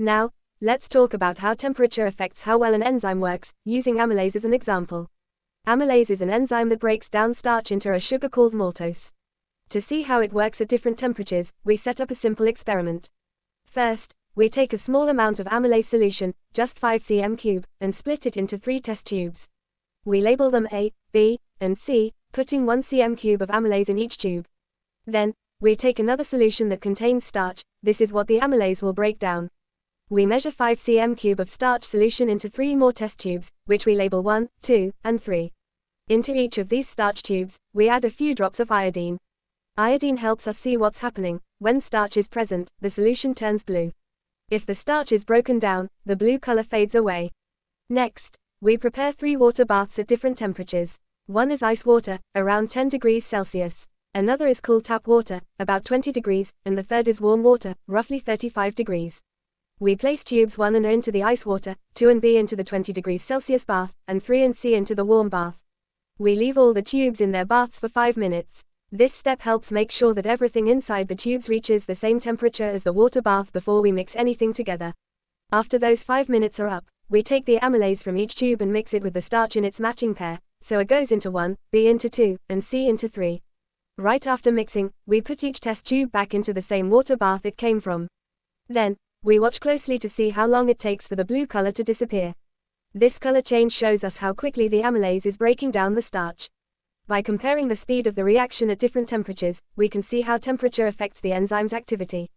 Now, let's talk about how temperature affects how well an enzyme works, using amylase as an example. Amylase is an enzyme that breaks down starch into a sugar called maltose. To see how it works at different temperatures, we set up a simple experiment. First, we take a small amount of amylase solution, just 5 cm3, and split it into 3 test tubes. We label them A, B, and C, putting 1 cm3 of amylase in each tube. Then, we take another solution that contains starch. This is what the amylase will break down. We measure 5 cm3 of starch solution into 3 more test tubes, which we label 1, 2, and 3. Into each of these starch tubes, we add a few drops of iodine. Iodine helps us see what's happening. When starch is present, the solution turns blue. If the starch is broken down, the blue color fades away. Next, we prepare 3 water baths at different temperatures. One is ice water, around 10 degrees Celsius. Another is cool tap water, about 20 degrees, and the third is warm water, roughly 35 degrees. We place tubes 1 and A into the ice water, 2 and B into the 20 degrees Celsius bath, and 3 and C into the warm bath. We leave all the tubes in their baths for 5 minutes. This step helps make sure that everything inside the tubes reaches the same temperature as the water bath before we mix anything together. After those 5 minutes are up, we take the amylase from each tube and mix it with the starch in its matching pair, so A goes into 1, B into 2, and C into 3. Right after mixing, we put each test tube back into the same water bath it came from. Then, we watch closely to see how long it takes for the blue color to disappear. This color change shows us how quickly the amylase is breaking down the starch. By comparing the speed of the reaction at different temperatures, we can see how temperature affects the enzyme's activity.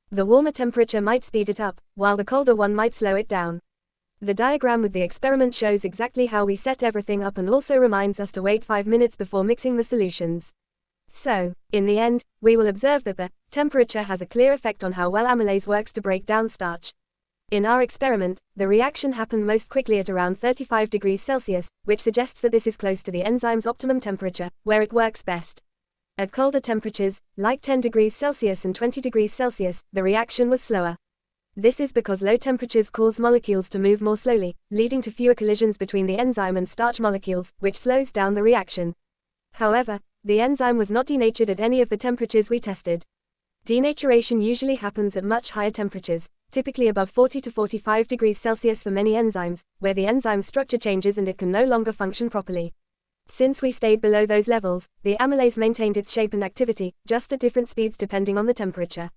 The warmer temperature might speed it up, while the colder one might slow it down. The diagram with the experiment shows exactly how we set everything up and also reminds us to wait 5 minutes before mixing the solutions. So, in the end, we will observe that the temperature has a clear effect on how well amylase works to break down starch. In our experiment, the reaction happened most quickly at around 35 degrees Celsius, which suggests that this is close to the enzyme's optimum temperature, where it works best. At colder temperatures, like 10 degrees Celsius and 20 degrees Celsius, the reaction was slower. This is because low temperatures cause molecules to move more slowly, leading to fewer collisions between the enzyme and starch molecules, which slows down the reaction. However, the enzyme was not denatured at any of the temperatures we tested. Denaturation usually happens at much higher temperatures, typically above 40 to 45 degrees Celsius for many enzymes, where the enzyme structure changes and it can no longer function properly. Since we stayed below those levels, the amylase maintained its shape and activity, just at different speeds depending on the temperature.